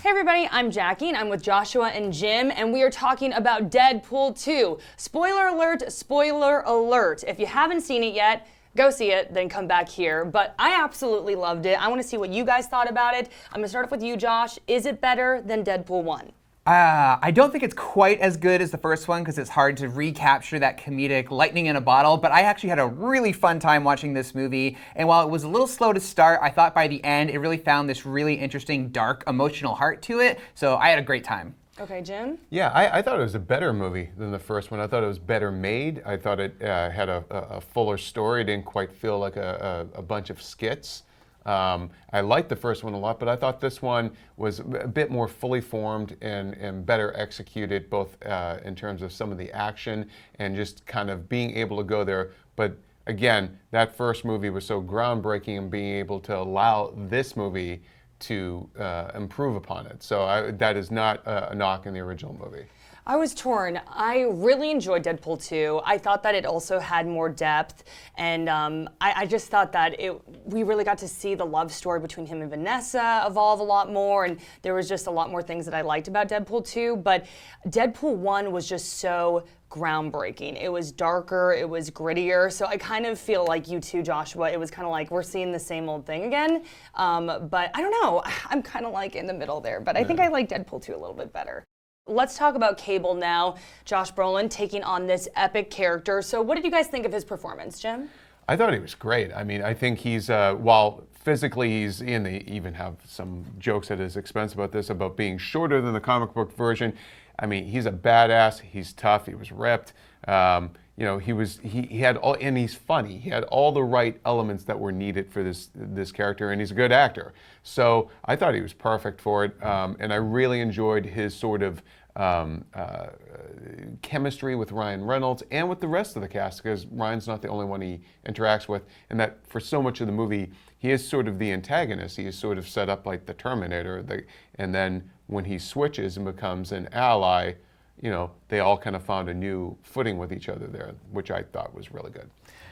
Hey everybody, I'm Jackie and I'm with Joshua and Jim and we are talking about Deadpool 2. Spoiler alert, spoiler alert. If you haven't seen it yet, go see it, then come back here. But I absolutely loved it. I want to see what you guys thought about it. I'm going to start off with you, Josh. Is it better than Deadpool 1? I don't think it's quite as good as the first one because it's hard to recapture that comedic lightning in a bottle, but I actually had a really fun time watching this movie, and while it was a little slow to start, I thought by the end it really found this really interesting, dark, emotional heart to it, so I had a great time. Okay, Jim? Yeah, I thought it was a better movie than the first one. I thought it was better made. I thought it had a fuller story. It didn't quite feel like a bunch of skits. I liked the first one a lot, but I thought this one was a bit more fully formed and better executed, both in terms of some of the action and just kind of being able to go there. But again, that first movie was so groundbreaking and being able to allow this movie to improve upon it. So that is not a knock in the original movie. I was torn. I really enjoyed Deadpool 2. I thought that it also had more depth, and I just thought that we really got to see the love story between him and Vanessa evolve a lot more, and there was just a lot more things that I liked about Deadpool 2, but Deadpool 1 was just so groundbreaking. It was darker, it was grittier, so I kind of feel like you too, Joshua. It was kind of like we're seeing the same old thing again, but I don't know. I'm kind of like in the middle there, but I think I like Deadpool 2 a little bit better. Let's talk about Cable now. Josh Brolin taking on this epic character. So what did you guys think of his performance, Jim? I thought he was great. I mean, I think he's, while physically he's in, they even have some jokes at his expense about this, about being shorter than the comic book version. I mean, he's a badass, he's tough, he was ripped. You know, he had all, and he's funny. He had all the right elements that were needed for this character, and he's a good actor. So I thought he was perfect for it, and I really enjoyed his sort of chemistry with Ryan Reynolds and with the rest of the cast, because Ryan's not the only one he interacts with, and that for so much of the movie, he is sort of the antagonist. He is sort of set up like the Terminator, and then when he switches and becomes an ally, you know, they all kind of found a new footing with each other there, which I thought was really good.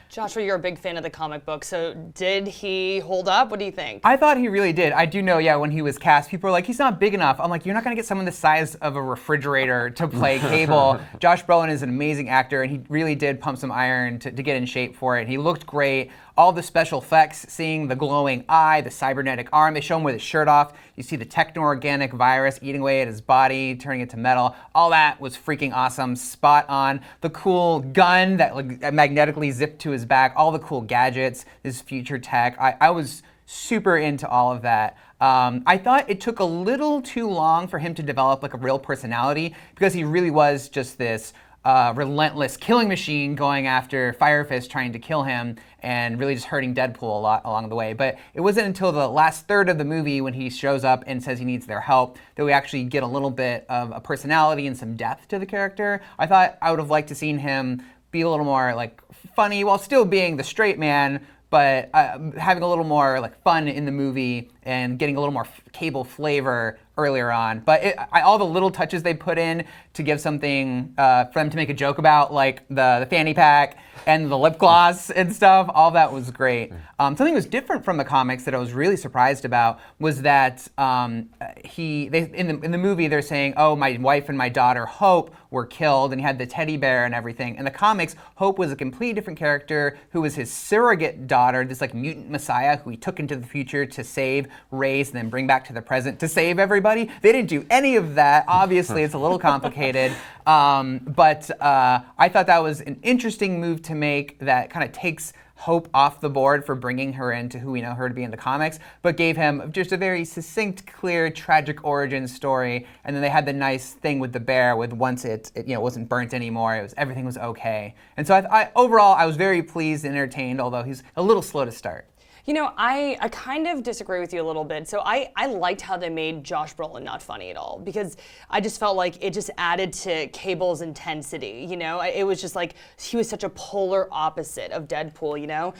Joshua, you're a big fan of the comic book, so did he hold up? What do you think? I thought he really did. I do know, yeah, when he was cast, people were like, he's not big enough. I'm like, you're not going to get someone the size of a refrigerator to play Cable. Josh Brolin is an amazing actor, and he really did pump some iron to get in shape for it. He looked great. All the special effects, seeing the glowing eye, the cybernetic arm, they show him with his shirt off. You see the techno-organic virus eating away at his body, turning it to metal. All that was freaking awesome, spot on. The cool gun that magnetically zipped to his back, all the cool gadgets, this future tech. I was super into all of that. I thought it took a little too long for him to develop like a real personality, because he really was just this relentless killing machine going after Fire Fist trying to kill him and really just hurting Deadpool a lot along the way. But it wasn't until the last third of the movie when he shows up and says he needs their help that we actually get a little bit of a personality and some depth to the character. I thought I would have liked to seen him be a little more like funny while still being the straight man, but having a little more like fun in the movie and getting a little more Cable flavor earlier on. But all the little touches they put in to give something for them to make a joke about, like the fanny pack and the lip gloss and stuff, all that was great. Something that was different from the comics that I was really surprised about was that in the movie they're saying, oh, my wife and my daughter Hope were killed, and he had the teddy bear and everything. In the comics, Hope was a completely different character who was his surrogate daughter, this like mutant messiah who he took into the future to save, raise, and then bring back to the present to save everybody. They didn't do any of that. Obviously, it's a little complicated. But I thought that was an interesting move to make that kind of takes Hope off the board for bringing her into who we know her to be in the comics, but gave him just a very succinct, clear, tragic origin story. And then they had the nice thing with the bear, with once it wasn't burnt anymore, everything was okay. And so overall, I was very pleased and entertained, although he's a little slow to start. You know, I kind of disagree with you a little bit. So I liked how they made Josh Brolin not funny at all, because I just felt like it just added to Cable's intensity, you know? It was just like, he was such a polar opposite of Deadpool, you know?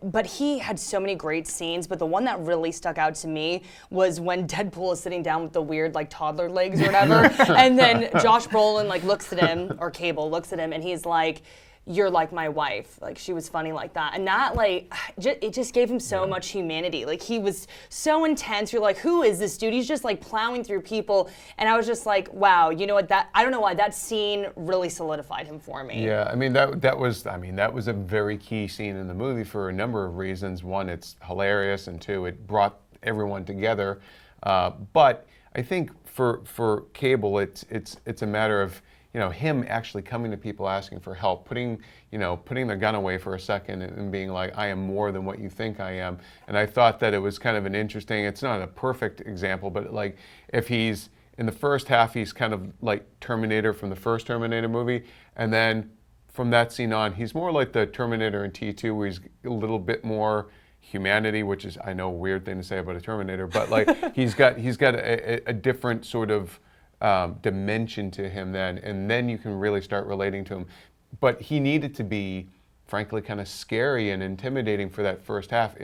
But he had so many great scenes, but the one that really stuck out to me was when Deadpool is sitting down with the weird like toddler legs or whatever, and then Josh Brolin like looks at him, or Cable looks at him, and he's like, "You're like my wife." Like, she was funny like that. And that, like, it just gave him so much humanity. Like, he was so intense. You're like, who is this dude? He's just like plowing through people. And I was just like, wow, you know what? I don't know why that scene really solidified him for me. Yeah, I mean that was a very key scene in the movie for a number of reasons. One, it's hilarious, and two, it brought everyone together. But I think for Cable, it's a matter of, you know, him actually coming to people asking for help, putting their gun away for a second and being like, I am more than what you think I am. And I thought that it was kind of an interesting, it's not a perfect example, but like if he's in the first half, he's kind of like Terminator from the first Terminator movie, and then from that scene on, he's more like the Terminator in T2, where he's a little bit more humanity, which is, I know, a weird thing to say about a Terminator, but like he's got a different sort of dimension to him then, and then you can really start relating to him. But he needed to be, frankly, kind of scary and intimidating for that first half.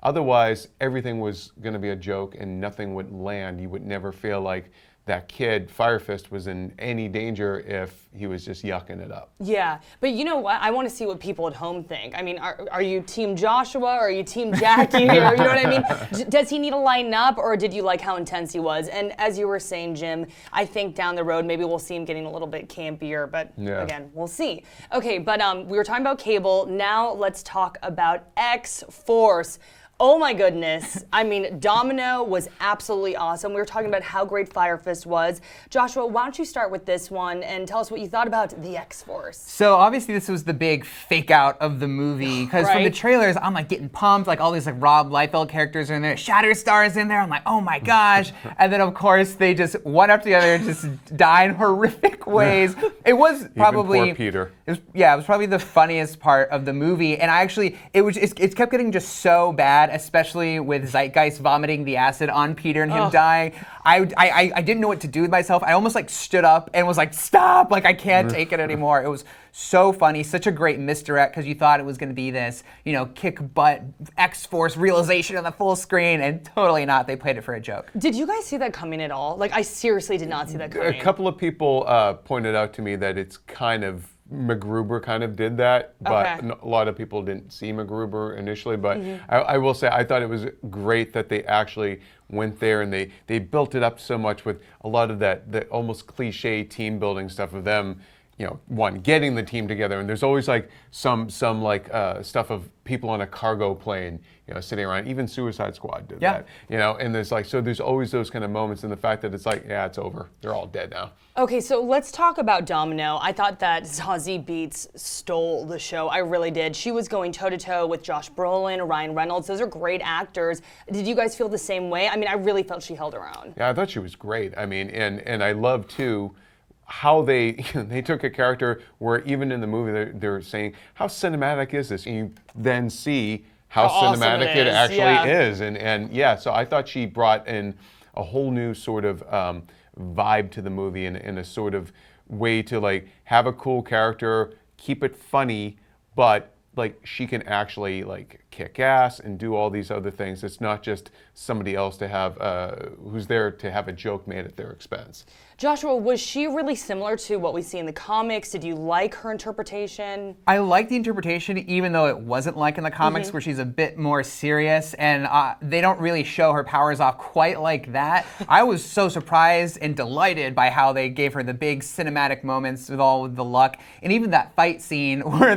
Otherwise, everything was going to be a joke and nothing would land. You would never feel like that kid, Fire Fist, was in any danger if he was just yucking it up. Yeah, but you know what? I want to see what people at home think. I mean, are you Team Joshua or are you Team Jacki? Or, you know what I mean? Does he need to lighten up, or did you like how intense he was? And as you were saying, Jim, I think down the road maybe we'll see him getting a little bit campier, but again, we'll see. Okay, but we were talking about Cable. Now let's talk about X-Force. Oh my goodness. I mean, Domino was absolutely awesome. We were talking about how great Fire Fist was. Joshua, why don't you start with this one and tell us what you thought about the X-Force? So obviously this was the big fake out of the movie, because from the Right. trailers, I'm like getting pumped, like all these like Rob Liefeld characters are in there, Shatterstar's in there, I'm like, oh my gosh. And then of course they just one after the other just die in horrific ways. It was probably Even poor Peter. It was probably the funniest part of the movie, and it kept getting just so bad, especially with Zeitgeist vomiting the acid on Peter and him dying. I didn't know what to do with myself. I almost like stood up and was like, stop, like I can't take it anymore. It was so funny, such a great misdirect, because you thought it was going to be this, you know, kick butt X-Force realization on the full screen, and totally not. They played it for a joke. Did you guys see that coming at all? Like, I seriously did not see that coming. A couple of people pointed out to me that it's kind of, MacGruber kind of did that, but a lot of people didn't see MacGruber initially. But I will say, I thought it was great that they actually went there and they built it up so much with a lot of that almost cliche team building stuff of them, you know, one, getting the team together, and there's always like some like stuff of people on a cargo plane, you know, sitting around. Even Suicide Squad did that, you know, and there's always those kind of moments, and the fact that it's like, yeah, it's over, they're all dead now. Okay, so let's talk about Domino. I thought that Zazie Beetz stole the show. I really did. She was going toe-to-toe with Josh Brolin, Ryan Reynolds. Those are great actors. Did you guys feel the same way? I mean, I really felt she held her own. Yeah, I thought she was great. I mean, and I love, too, how they took a character where even in the movie they're saying, how cinematic is this? And you then see how cinematic awesome it actually is. And yeah, so I thought she brought in a whole new sort of vibe to the movie, in a sort of way to like have a cool character, keep it funny, but like she can actually like kick ass and do all these other things. It's not just somebody else to have who's there to have a joke made at their expense. Joshua, was she really similar to what we see in the comics? Did you like her interpretation? I like the interpretation, even though it wasn't like in the comics, where she's a bit more serious, and they don't really show her powers off quite like that. I was so surprised and delighted by how they gave her the big cinematic moments with all the luck, and even that fight scene where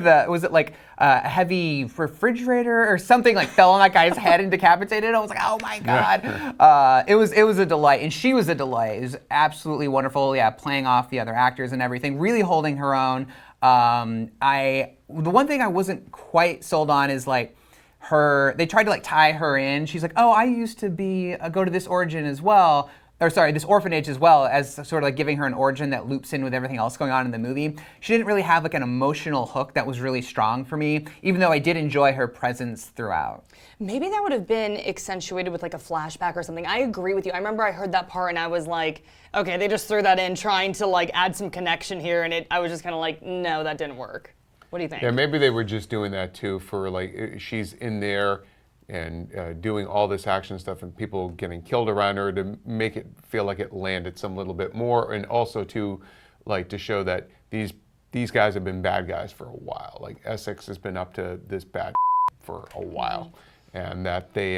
a heavy refrigerator or something like fell on that guy's head and decapitated. I was like, oh my god. It was a delight, and she was a delight. It was absolutely wonderful. Yeah, playing off the other actors and everything, really holding her own. The one thing I wasn't quite sold on is like they tried to like tie her in. She's like, oh, I used to go to this origin as well. This orphanage as well, as sort of like giving her an origin that loops in with everything else going on in the movie. She didn't really have like an emotional hook that was really strong for me, even though I did enjoy her presence throughout. Maybe that would have been accentuated with like a flashback or something. I agree with you. I remember I heard that part and I was like, okay, they just threw that in trying to like add some connection here, and I was just kind of like, no, that didn't work. What do you think? Yeah, maybe they were just doing that too for like, she's in there and doing all this action stuff and people getting killed around her to make it feel like it landed some little bit more, and also to like to show that these these guys have been bad guys for a while. Like Essex has been up to this bad for a while. And that they,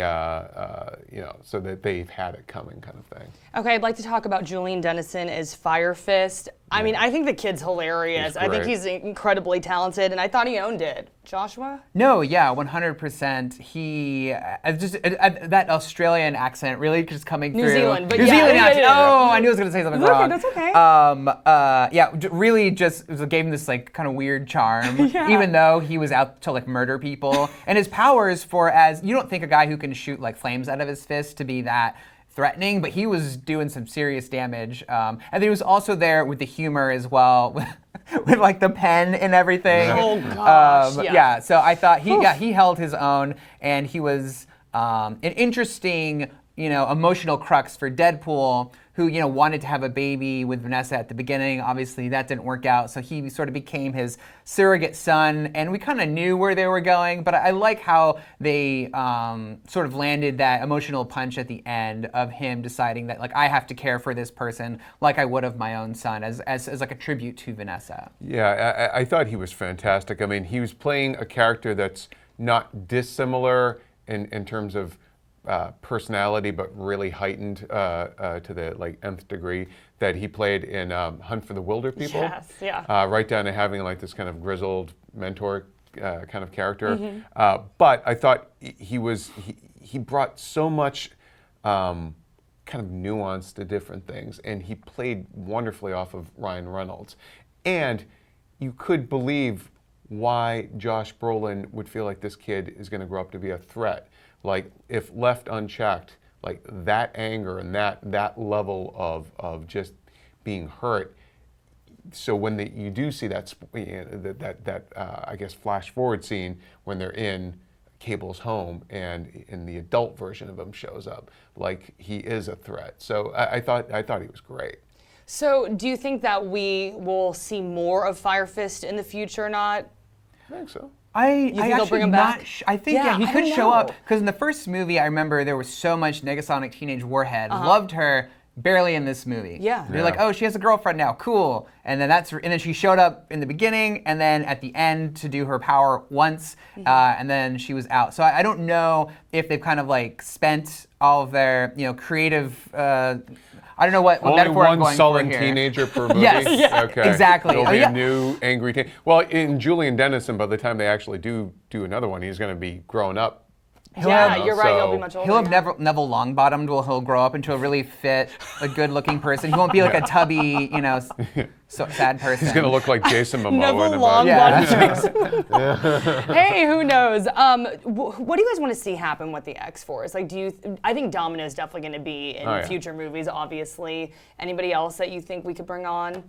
so that they've had it coming, kind of thing. Okay, I'd like to talk about Julianne Denison as Fire Fist. I mean, I think the kid's hilarious. I think he's incredibly talented, and I thought he owned it. Joshua? No, yeah, 100%. He that Australian accent really just coming through. New Zealand, but New Zealand accent. yeah. Oh, I knew I was gonna say something wrong. That's okay. Really just gave him this like kind of weird charm, even though he was out to like murder people. And his powers you don't think a guy who can shoot like flames out of his fist to be that threatening, but he was doing some serious damage. And then he was also there with the humor as well, with like the pen and everything. Oh gosh, yeah. So I thought he held his own, and he was an interesting, emotional crux for Deadpool, who wanted to have a baby with Vanessa at the beginning. Obviously, that didn't work out, so he sort of became his surrogate son, and we kind of knew where they were going. But I like how they sort of landed that emotional punch at the end of him deciding that like I have to care for this person like I would of my own son, as like a tribute to Vanessa. Yeah, I thought he was fantastic. I mean, he was playing a character that's not dissimilar in terms of personality, but really heightened to the like nth degree that he played in Hunt for the Wilder People. Yes, yeah. Right down to having like this kind of grizzled mentor kind of character. But I thought he brought so much kind of nuance to different things, and he played wonderfully off of Ryan Reynolds. And you could believe why Josh Brolin would feel like this kid is going to grow up to be a threat. Like, if left unchecked, like that anger and that level of just being hurt. So when you do see that I guess flash forward scene when they're in Cable's home and in the adult version of him shows up, like he is a threat. So I thought he was great. So do you think that we will see more of Fire Fist in the future or not? I think so. You think they'll bring him back? I think he could show up, because in the first movie I remember there was so much Negasonic Teenage Warhead. Loved her. Barely in this movie. You're like, oh, she has a girlfriend now, cool. And then she showed up in the beginning, and then at the end to do her power once, and then she was out. So I don't know if they've kind of like spent all of their creative. I don't know what metaphor I'm going for here. Only one sullen teenager per movie? Yes, okay. Exactly. There'll be a new angry teen. Well, in Julian Denison, by the time they actually do another one, he's going to be grown up. You're right. He'll be much older. He'll have Neville Longbottomed. He'll grow up into a really fit, a good-looking person. He won't be like a tubby, sad person. He's gonna look like Jason Momoa. Neville Longbottomed. Hey, who knows? What do you guys want to see happen with the X-Force? Like, I think Domino is definitely going to be in future movies. Obviously, anybody else that you think we could bring on?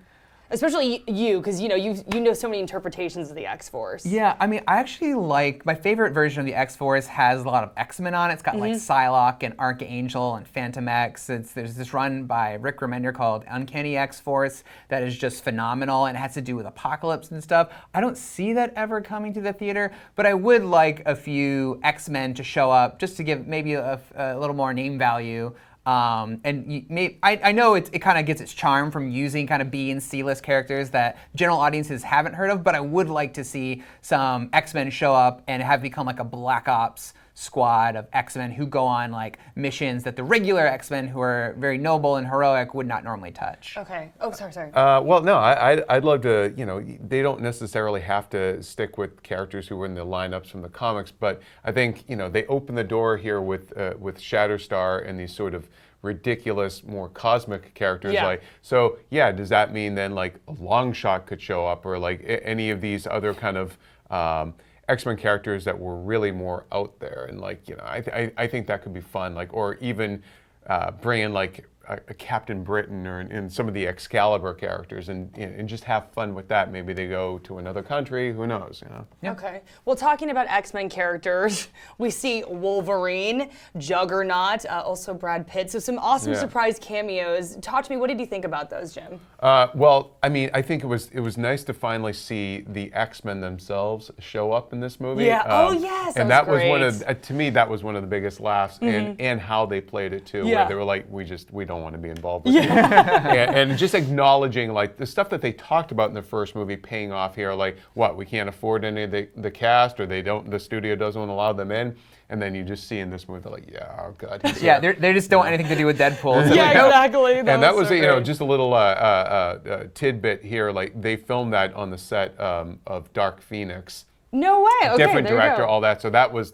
Especially you, because you know so many interpretations of the X-Force. Yeah, I mean, I actually like, my favorite version of the X-Force has a lot of X-Men on it. It's got like Psylocke and Archangel and Phantom X. There's this run by Rick Remender called Uncanny X-Force that is just phenomenal, and it has to do with Apocalypse and stuff. I don't see that ever coming to the theater, but I would like a few X-Men to show up just to give maybe a little more name value. I know it kind of gets its charm from using kind of B and C-list characters that general audiences haven't heard of, but I would like to see some X-Men show up and have become like a Black Ops squad of X-Men who go on like missions that the regular X-Men, who are very noble and heroic, would not normally touch. Okay. Oh, sorry. Well, no, I'd love to, they don't necessarily have to stick with characters who were in the lineups from the comics, but I think, they open the door here with Shatterstar and these sort of ridiculous, more cosmic characters. Does that mean then like a Longshot could show up, or like any of these other kind of X-Men characters that were really more out there, and like I think that could be fun, like, or even bring in like a Captain Britain or in some of the Excalibur characters, and just have fun with that. Maybe they go to another country, who knows, Yeah. Okay. Well, talking about X-Men characters, we see Wolverine, Juggernaut, also Brad Pitt. So some awesome surprise cameos. Talk to me, what did you think about those, Jim? Well, I mean, I think it was nice to finally see the X-Men themselves show up in this movie. Yeah. Yes. And that was one of, to me, that was one of the biggest laughs, and how they played it too, where they were like, we don't don't want to be involved with you. And just acknowledging like the stuff that they talked about in the first movie paying off here, like what, we can't afford any of the cast, or the studio doesn't allow them in. And then you just see in this movie, they're like, yeah, oh God. Yeah, they just don't want anything to do with Deadpool. So Yeah, exactly. And that was so just a little tidbit here. Like they filmed that on the set of Dark Phoenix. No way. Okay, Different there you director, go. all that. So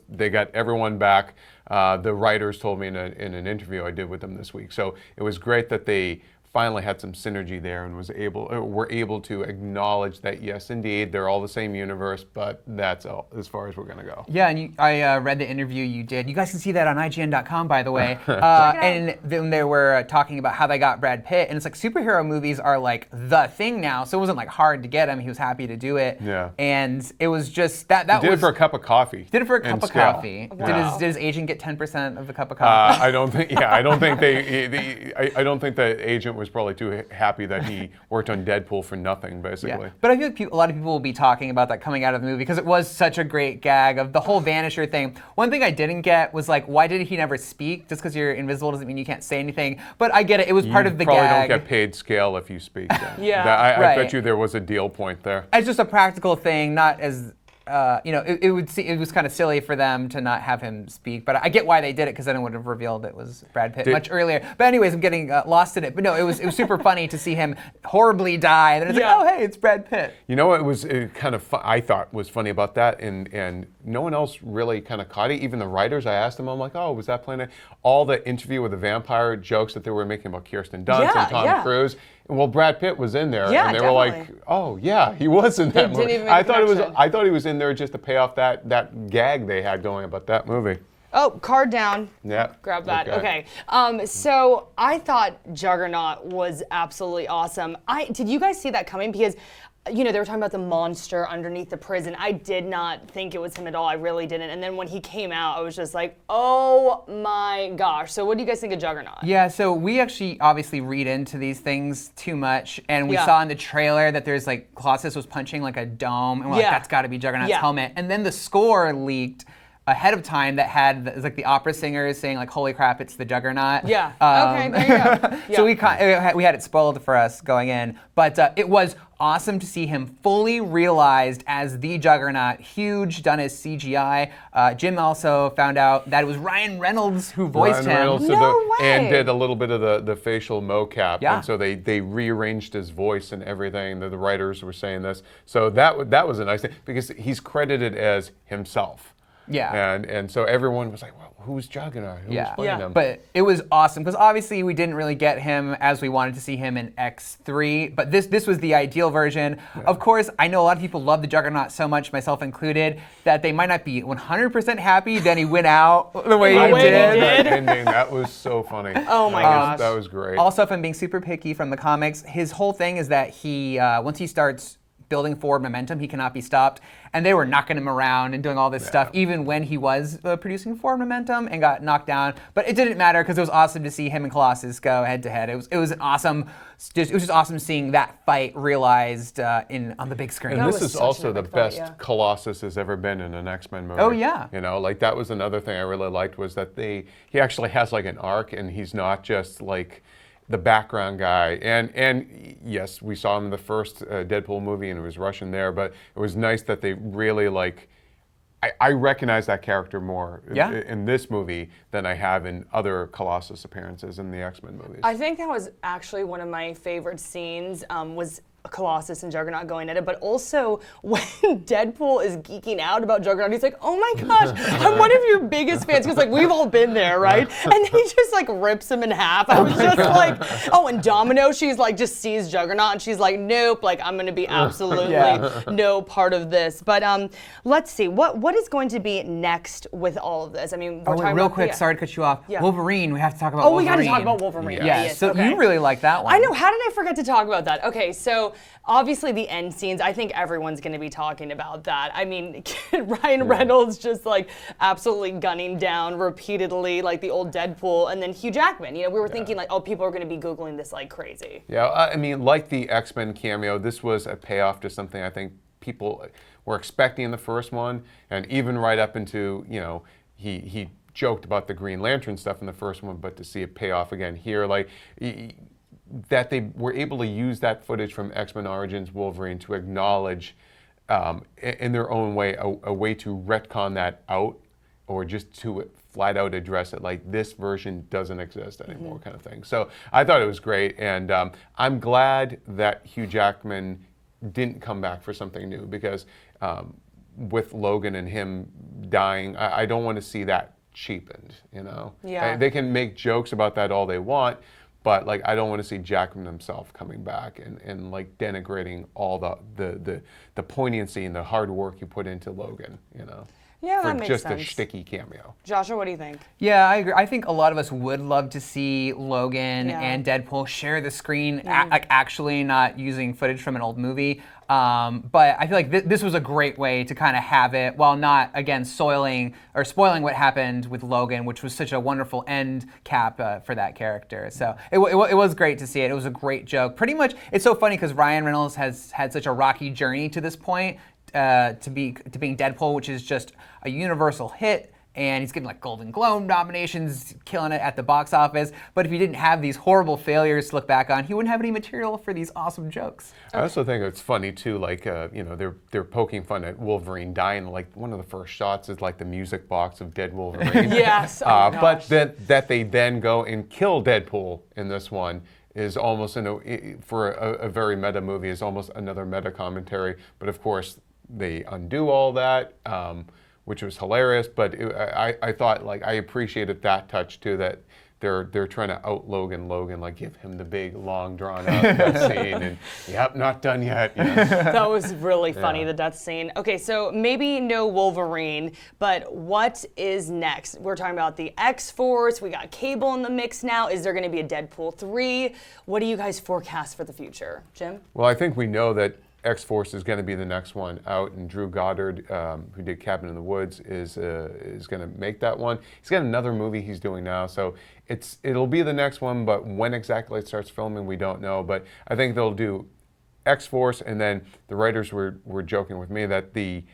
they got everyone back. The writers told me in an interview I did with them this week. So it was great that they finally had some synergy there and were able to acknowledge that yes, indeed, they're all the same universe, but that's all as far as we're gonna go. Yeah, and I read the interview you did. You guys can see that on IGN.com, by the way. And then they were talking about how they got Brad Pitt, and it's like superhero movies are like the thing now, so it wasn't like hard to get him. He was happy to do it. Yeah. And it was just that Did it for a cup of coffee. Did it for a cup of scale. coffee. Wow. Did his agent get 10% of the cup of coffee? I don't think. Yeah, I don't think I don't think the agent was probably too happy that he worked on Deadpool for nothing, basically. Yeah. But I feel like a lot of people will be talking about that coming out of the movie because it was such a great gag of the whole Vanisher thing. One thing I didn't get was like, why did he never speak? Just because you're invisible doesn't mean you can't say anything. But I get it. It was part of the probably gag. don't get paid scale if you speak. Then. Yeah. I Right. bet you there was a deal point there. It's just a practical thing, not as it was kind of silly for them to not have him speak, but I get why they did it because then it would have revealed it was Brad Pitt much earlier. But anyways, I'm getting lost in it. But no, it was super funny to see him horribly die, and then it's like, oh hey, it's Brad Pitt. You know what was kind of I thought was funny about that, and no one else really kind of caught it. Even the writers, I asked them, I'm like, oh, was that playing? All the interview with the vampire jokes that they were making about Kirsten Dunst and Tom Cruise. Well, Brad Pitt was in there, and they were like, "Oh, yeah, he was in that movie." Didn't even make I thought he was in there just to pay off that gag they had going about that movie. Oh, card down. Yeah. Grab that. Okay. So I thought Juggernaut was absolutely awesome. Did you guys see that coming? Because they were talking about the monster underneath the prison. I did not think it was him at all. I really didn't. And then when he came out, I was just like, oh my gosh. So what do you guys think of Juggernaut? Yeah, so we actually obviously read into these things too much. And we saw in the trailer that there's like, Colossus was punching like a dome. And we're like, that's got to be Juggernaut's helmet. And then the score leaked ahead of time that had it was like the opera singers saying like, holy crap, it's the Juggernaut. Yeah. Okay, there you go. Yeah. So we had it spoiled for us going in. But it was awesome to see him fully realized as the Juggernaut, huge, done as CGI. Jim also found out that it was Ryan Reynolds who voiced him. And did a little bit of the facial mocap. Yeah. And so they rearranged his voice and everything. The writers were saying this. So that was a nice thing because he's credited as himself. Yeah. And so everyone was like, well, who's Juggernaut? Who's playing him? But it was awesome because obviously we didn't really get him as we wanted to see him in X3, but this was the ideal version. Yeah. Of course, I know a lot of people love the Juggernaut so much, myself included, that they might not be 100% happy that he went out the way he did. That ending, that was so funny. Oh my gosh. That was great. Also, if I'm being super picky from the comics, his whole thing is that he, once he starts building forward momentum, he cannot be stopped. And they were knocking him around and doing all this stuff, even when he was producing forward momentum and got knocked down. But it didn't matter because it was awesome to see him and Colossus go head to head. It was an awesome. It was just awesome seeing that fight realized on the big screen. And this is also the best Colossus has ever been in an X-Men movie. Oh yeah. Like that was another thing I really liked was that he actually has like an arc and he's not just like the background guy. And yes, we saw him in the first Deadpool movie and it was Russian there, but it was nice that they really I recognize that character more in this movie than I have in other Colossus appearances in the X-Men movies. I think that was actually one of my favorite scenes was Colossus and Juggernaut going at it, but also when Deadpool is geeking out about Juggernaut, he's like, oh my gosh, I'm one of your biggest fans, because we've all been there, right? And he just rips him in half. I was just like, oh, and Domino, she's just sees Juggernaut and she's like, nope, I'm gonna be absolutely no part of this. But let's see, what is going to be next with all of this? I mean, we're talking real about, quick, sorry to cut you off. Wolverine, we have to talk about Wolverine. Oh, we gotta talk about Wolverine. Yes. So you really like that one. I know, how did I forget to talk about that? Okay, so obviously the end scenes, I think everyone's going to be talking about that. I mean, Ryan Reynolds just absolutely gunning down repeatedly the old Deadpool, and then Hugh Jackman. We were thinking oh, people are going to be Googling this like crazy. Yeah, I mean, like the X-Men cameo, this was a payoff to something I think people were expecting in the first one, and even right up into, he joked about the Green Lantern stuff in the first one, but to see it pay off again here, like that they were able to use that footage from X-Men Origins Wolverine to acknowledge in their own way a way to retcon that out, or just to flat out address it, like this version doesn't exist anymore, kind of thing. So I thought it was great, and I'm glad that Hugh Jackman didn't come back for something new, because with Logan and him dying, I don't want to see that cheapened, you know? Yeah. They can make jokes about that all they want, but like I don't want to see Jackman himself coming back and like denigrating all the poignancy and the hard work you put into Logan, you know? Yeah, for that makes just sense. a shticky cameo. Joshua, what do you think? Yeah, I agree. I think a lot of us would love to see Logan Yeah. and Deadpool share the screen, like actually not using footage from an old movie. But I feel like this was a great way to kind of have it, while not, again, spoiling what happened with Logan, which was such a wonderful end cap for that character. So it was great to see it. It was a great joke. Pretty much, it's so funny because Ryan Reynolds has had such a rocky journey to this point, to being Deadpool, which is just a universal hit, and he's getting like Golden Globe nominations, killing it at the box office. But if he didn't have these horrible failures to look back on, he wouldn't have any material for these awesome jokes. I also think it's funny too, like they're poking fun at Wolverine dying. Like one of the first shots is like the music box of dead Wolverine. Yes. Oh my but gosh. that they then go and kill Deadpool in this one is almost for a very meta movie, is almost another meta commentary. But of course they undo all that, which was hilarious. But I thought, like, I appreciated that touch too, that they're trying to out Logan, like give him the big long drawn out death scene, and yep, not done yet. You know? That was really funny, Yeah. the death scene. Okay, so maybe no Wolverine, but what is next? We're talking about the X-Force. We got Cable in the mix now. Is there going to be a Deadpool 3? What do you guys forecast for the future? Jim? Well, I think we know that X-Force is going to be the next one out, and Drew Goddard, who did Cabin in the Woods, is going to make that one. He's got another movie he's doing now, so it'll be the next one, but when exactly it starts filming, we don't know. But I think they'll do X-Force, and then the writers were joking with me that they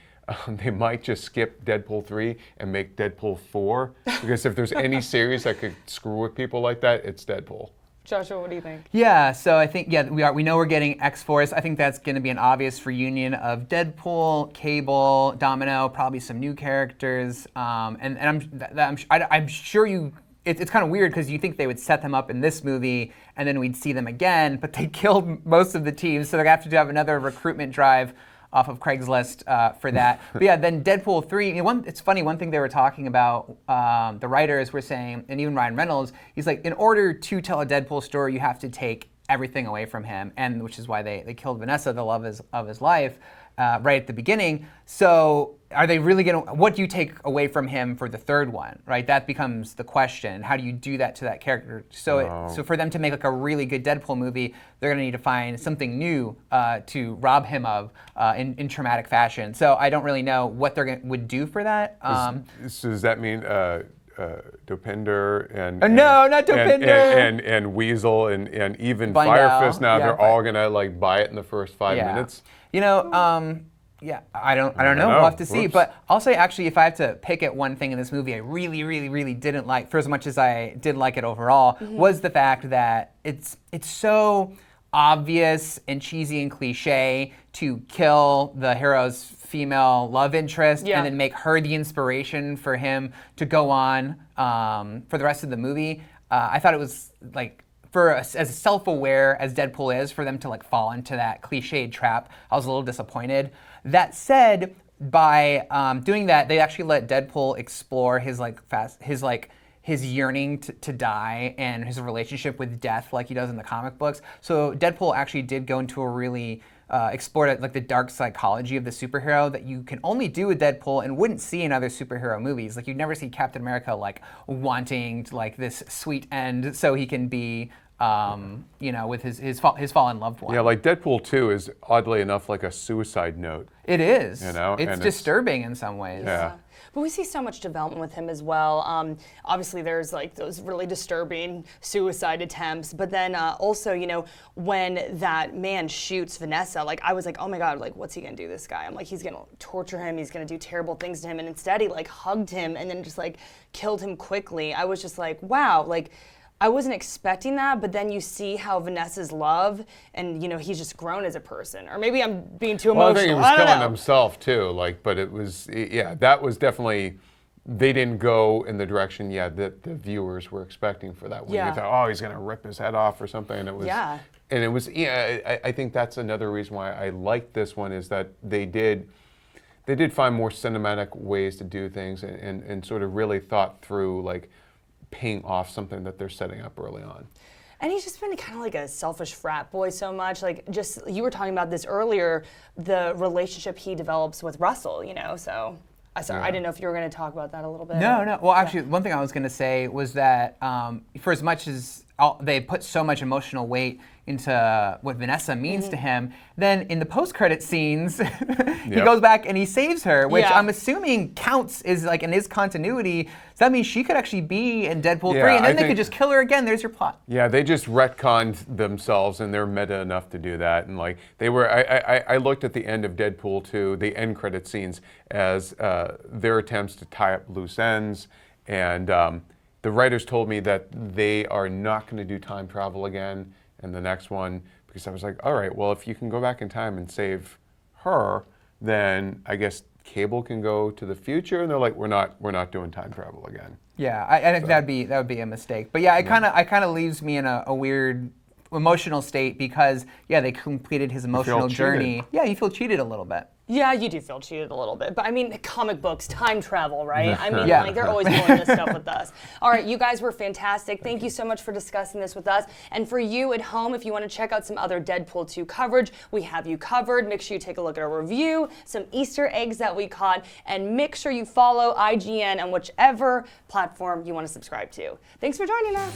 might just skip Deadpool 3 and make Deadpool 4, because if there's any series that could screw with people like that, it's Deadpool. Joshua, what do you think? Yeah, so I think we know we're getting X-Force. I think that's going to be an obvious reunion of Deadpool, Cable, Domino, probably some new characters, and I'm sure it's kind of weird because you think they would set them up in this movie and then we'd see them again, but they killed most of the teams, so they're going to have another recruitment drive off of Craigslist for that. But yeah, then Deadpool 3, it's funny, one thing they were talking about, the writers were saying, and even Ryan Reynolds, he's like, in order to tell a Deadpool story, you have to take everything away from him, and which is why they killed Vanessa, the love of his life, right at the beginning. So are they really what do you take away from him for the third one, right? That becomes the question. How do you do that to that character? So for them to make like a really good Deadpool movie, they're gonna need to find something new to rob him of in traumatic fashion. So I don't really know what would do for that. So does that mean Dopinder and no, not Dopinder. and Weasel and even Bind Firefist Owl. now, Yeah, they're all gonna like buy it in the first 5 minutes? Yeah, I don't know. We'll have to see. Whoops. But I'll say, actually, if I have to pick at one thing in this movie I really, really, really didn't like, for as much as I did like it overall, was the fact that it's so obvious and cheesy and cliche to kill the hero's female love interest and then make her the inspiration for him to go on for the rest of the movie. I thought it was like, as self-aware as Deadpool is, for them to like fall into that cliched trap, I was a little disappointed. That said, by doing that, they actually let Deadpool explore his yearning to die and his relationship with death, like he does in the comic books. So Deadpool actually did go into a really explore like the dark psychology of the superhero that you can only do with Deadpool and wouldn't see in other superhero movies. Like you'd never see Captain America like wanting like this sweet end so he can be with his fallen loved one. Yeah, like Deadpool 2 is oddly enough like a suicide note. It is. You know, it's and disturbing in some ways. Yeah. But we see so much development with him as well. Obviously, there's like those really disturbing suicide attempts, but then also, you know, when that man shoots Vanessa, like I was like, oh my God, like what's he gonna do to this guy? I'm like, he's gonna torture him, he's gonna do terrible things to him, and instead he like hugged him and then just like killed him quickly. I was just like, wow, like I wasn't expecting that, but then you see how Vanessa's love, and you know he's just grown as a person. Or maybe I'm being too emotional. Well, I think he was killing himself too. Like, but it was, yeah, that was definitely. They didn't go in the direction, that the viewers were expecting for that one. You thought, oh, he's gonna rip his head off or something, and it was. Yeah. And it was, I think that's another reason why I liked this one is that they did find more cinematic ways to do things and sort of really thought through like. Paying off something that they're setting up early on. And he's just been kind of like a selfish frat boy so much. Like just, you were talking about this earlier, the relationship he develops with Russell, you know, so. Sorry, I didn't know if you were going to talk about that a little bit. No. Well, actually, one thing I was going to say was that for as much as they put so much emotional weight into what Vanessa means to him, then in the post-credit scenes, he goes back and he saves her, which I'm assuming counts is like in his continuity. So that means she could actually be in Deadpool 3, and then they could just kill her again. There's your plot. Yeah, they just retconned themselves, and they're meta enough to do that. And like they were, I looked at the end of Deadpool 2, the end credit scenes, as their attempts to tie up loose ends, and the writers told me that they are not going to do time travel again in the next one, because I was like, all right, well, if you can go back in time and save her, then I guess Cable can go to the future. And they're like, we're not doing time travel again. Yeah, I think that would be a mistake. But yeah, it kind of leaves me in a weird emotional state because they completed his emotional journey. Yeah, you feel cheated a little bit. Yeah, you do feel cheated a little bit. But I mean, comic books, time travel, right? I mean, like they're always pulling this stuff with us. All right, you guys were fantastic. Thank you so much for discussing this with us. And for you at home, if you want to check out some other Deadpool 2 coverage, we have you covered. Make sure you take a look at our review, some Easter eggs that we caught, and make sure you follow IGN on whichever platform you want to subscribe to. Thanks for joining us.